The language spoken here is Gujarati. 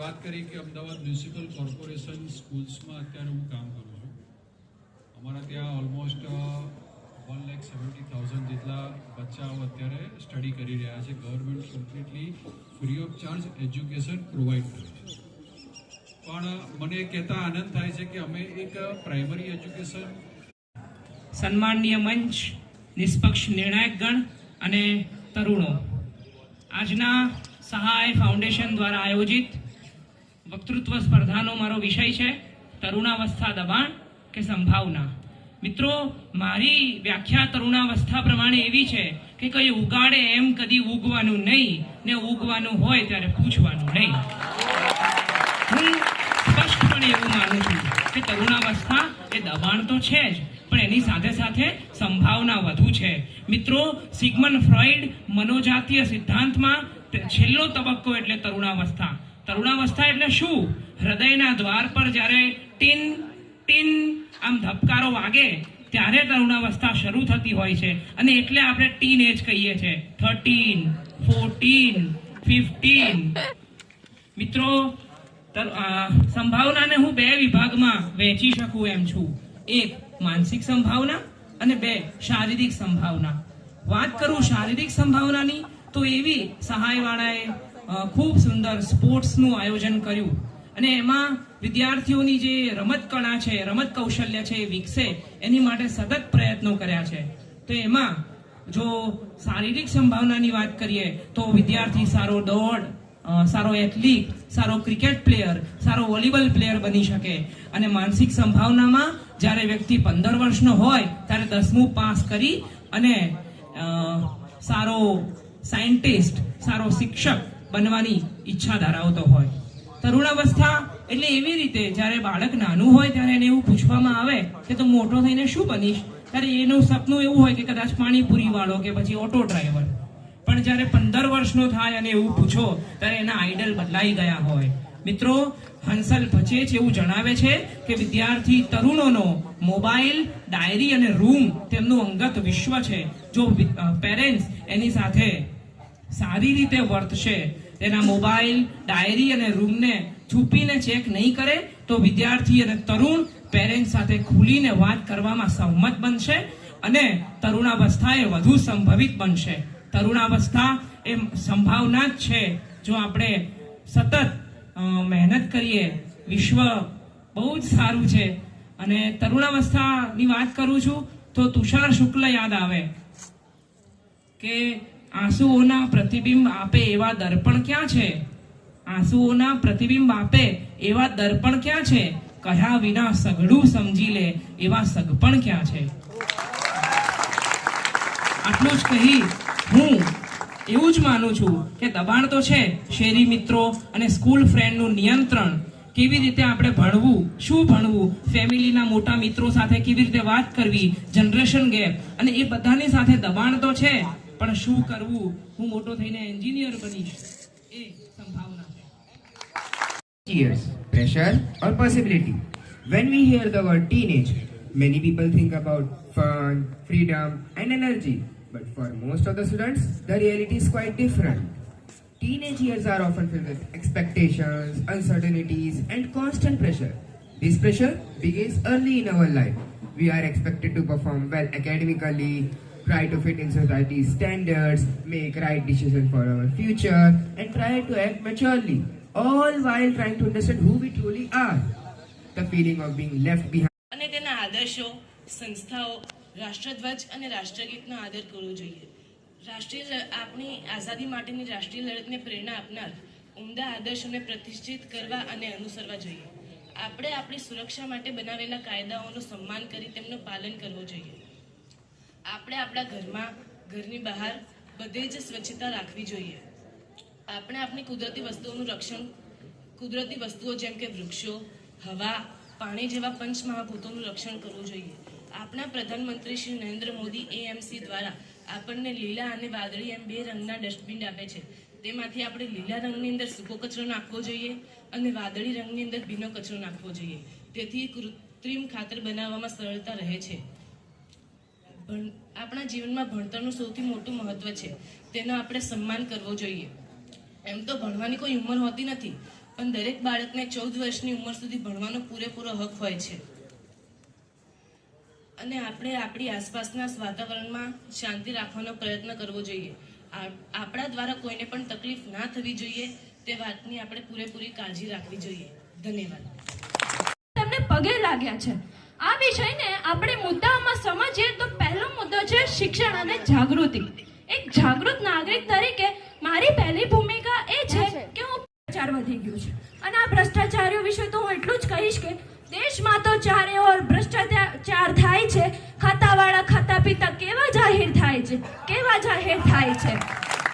વાત કરી કે અમદાવાદ મ્યુનિસિપલ કોર્પોરેશન સ્કૂલ્સમાં અત્યારે હું કામ કરું છું. અમારા ત્યાં ઓલમોસ્ટ 1,70,000 જેટલા બચ્ચાઓ અત્યારે સ્ટડી કરી રહ્યા છે. Government completely free of charge education provide કરે છે. પણ મને કહેતા આનંદ થાય છે કે અમે એક પ્રાઇમરી એજ્યુકેશન સન્માનનીય મંચ, નિષ્પક્ષ નિર્ણાયક ગણ અને તરુણો, આજના સહાય ફાઉન્ડેશન દ્વારા આયોજિત વક્તૃત્વ સ્પર્ધાનો મારો વિષય છે તરુણાવસ્થા દબાણ કે સંભાવના. મિત્રો, મારી વ્યાખ્યા તરુણાવસ્થા પ્રમાણે એવી છે કે કઈ ઉગાડે એમ કદી ઉગવાનું નહીં ને ઉગવાનું હોય ત્યારે પૂછવાનું નહીં. હું સ્પષ્ટપણે એવું માનું છું કે તરુણાવસ્થા એ દબાણ તો છે જ, પણ એની સાથે સાથે સંભાવના વધુ છે. મિત્રો, સિગમન્ડ ફ્રોઈડ મનોજાતીય સિદ્ધાંતમાં છેલ્લો તબક્કો એટલે તરુણાવસ્થા. તરુણાવસ્થા એટલે શું? હૃદયના દ્વાર પર જ્યારે ટીન ટીન આમ ધબકારો વાગે ત્યારે તરુણાવસ્થા શરૂ થતી હોય છે, અને એટલે આપણે ટીન એજ કહીએ છીએ. 13, 14, 15. મિત્રો, સંભાવનાને હું બે વિભાગમાં વહેંચી શકું એમ છું. એક માનસિક સંભાવના અને બે શારીરિક સંભાવના. વાત કરું શારીરિક સંભાવનાની તો એવી સહાયવાળાએ ખૂબ સુંદર સ્પોર્ટ્સનું આયોજન કર્યું, અને એમાં વિદ્યાર્થીઓની જે રમત કળા છે, રમત કૌશલ્ય છે એ વિકસે એની માટે સતત પ્રયત્નો કર્યા છે. તો એમાં જો શારીરિક સંભાવનાની વાત કરીએ તો વિદ્યાર્થી સારો દોડ, સારો એથ્લીટ, સારો ક્રિકેટ પ્લેયર, સારો વોલીબોલ પ્લેયર બની શકે. અને માનસિક સંભાવનામાં જ્યારે વ્યક્તિ 15 વર્ષનો હોય ત્યારે 10મું પાસ કરી અને સારો સાયન્ટિસ્ટ, સારો શિક્ષક બનવાની ઈચ્છા ધરાવતો હોય. તરુણાવસ્થા એટલે એવી રીતે જ્યારે બાળક નાનું હોય ત્યારે એને એવું પૂછવામાં આવે કે તું મોટો થઈને શું બનીશ, ત્યારે એનું સપનું એવું હોય કે કદાચ પાણીપુરી વાળો કે પછી ઓટો ડ્રાઈવર. પણ જ્યારે 15 વર્ષનો થાય અને એવું પૂછો ત્યારે એના આઈડલ બદલાઈ ગયા હોય. મિત્રો, હંસલ ભચેચ એવું જણાવે છે કે વિદ્યાર્થી તરુણોનો મોબાઈલ, ડાયરી અને રૂમ તેમનું અંગત વિશ્વ છે. જો પેરેન્ટ્સ એની સાથે સારી રીતે વર્તશે, તેના મોબાઈલ, ડાયરી અને રૂમને છુપીને ચેક નહીં કરે, તો વિદ્યાર્થી અને તરુણ પેરેન્ટ્સ સાથે ખુલીને વાત કરવામાં સહમત બનશે અને તરુણાવસ્થા એ વધુ સંભવિત બનશે. તરુણાવસ્થા એ સંભાવના જ છે. જો આપણે સતત મહેનત કરીએ, વિશ્વ બહુ જ સારું છે. અને તરુણાવસ્થાની વાત કરું છું તો તુષાર શુક્લ યાદ આવે કે આંસુઓના પ્રતિબિંબ આપે એવા દર્પણ ક્યાં છે? આંસુઓના પ્રતિબિંબ આપે એવા દર્પણ ક્યાં છે? કહ્યા વિના સઘળું સમજી લે એવા સગપણ ક્યાં છે? આટલું જ કહી હું એવું જ માનું છું કે દબાણ તો છે. શેરી મિત્રો અને સ્કૂલ ફ્રેન્ડનું નિયંત્રણ, કેવી રીતે આપણે ભણવું, શું ભણવું, ફેમિલીના મોટા મિત્રો સાથે કેવી રીતે વાત કરવી, જનરેશન ગેપ, અને એ બધાની સાથે દબાણ તો છે. પણ શું કરવું? હું મોટો થઈને એન્જિનિયર બનીશ, એ સંભાવના છે. Years, pressure or possibility. When we hear the word teenage, many people think about fun, freedom and energy. But for most of the students, the reality is quite different. Teenage years are often filled with expectations, uncertainties and constant pressure. This pressure begins early in our life. We are expected to perform well academically, try to fit in society's standards, make right decisions for our future and try to act maturely, all while trying to understand who we truly are. The feeling of being left behind. અને તેના આદર્શો, સંસ્થાઓ, રાષ્ટ્રધ્વજ અને રાષ્ટ્રગીતનો આદર કરવો જોઈએ. આપણી આઝાદી માટેની રાષ્ટ્રીય લડતને પ્રેરણા આપનાર ઉમદા આદર્શોને પ્રતિષ્ઠિત કરવા અને અનુસરવા જોઈએ. આપણે આપણી સુરક્ષા માટે બનાવેલા કાયદાઓનું સન્માન કરી તેમનું પાલન કરવું જોઈએ. આપણે આપણા ઘરમાં, ઘરની બહાર બધે જ સ્વચ્છતા રાખવી જોઈએ. આપણે આપણી કુદરતી વસ્તુઓનું રક્ષણ, કુદરતી વસ્તુઓ જેમ કે વૃક્ષો, હવા, પાણી જેવા પંચમહાભૂતોનું રક્ષણ કરવું જોઈએ. આપણા પ્રધાનમંત્રી શ્રી નરેન્દ્ર મોદી એએમસી દ્વારા આપણને લીલા અને વાદળી એમ 2 રંગના ડસ્ટબિન આપે છે. તેમાંથી આપણે લીલા રંગની અંદર સૂકો કચરો નાખવો જોઈએ અને વાદળી રંગની અંદર ભીનો કચરો નાખવો જોઈએ. તેથી કૃત્રિમ ખાતર બનાવવામાં સરળતા રહે છે. આપણા જીવનમાં ભણતરનું સૌથી મોટું મહત્વ છે, તેનો આપણે સન્માન કરવો જોઈએ. એમ તો ભણવાની કોઈ ઉંમર હોતી નથી, પણ દરેક બાળકને 14 વર્ષની ઉંમર સુધી ભણવાનો પૂરેપૂરો હક હોય છે અને આપણે આપણી આસપાસના વાતાવરણમાં શાંતિ રાખવાનો પ્રયત્ન કરવો જોઈએ. આપણા દ્વારા કોઈને પણ તકલીફ ના થવી જોઈએ તે વાતની આપણે પૂરેપૂરી કાળજી રાખવી જોઈએ. ધન્યવાદ. તમને પગે લાગ્યા છે. આ વિષયને આપણે મુદ્દાઓમાં સમજીએ તો પહેલો મુદ્દો છે શિક્ષણ અને જાગૃતિ. એક જાગૃત નાગરિક તરીકે મારી પહેલી ભૂમિકા એ છે કે હું પ્રચાર વધી ગયું છે.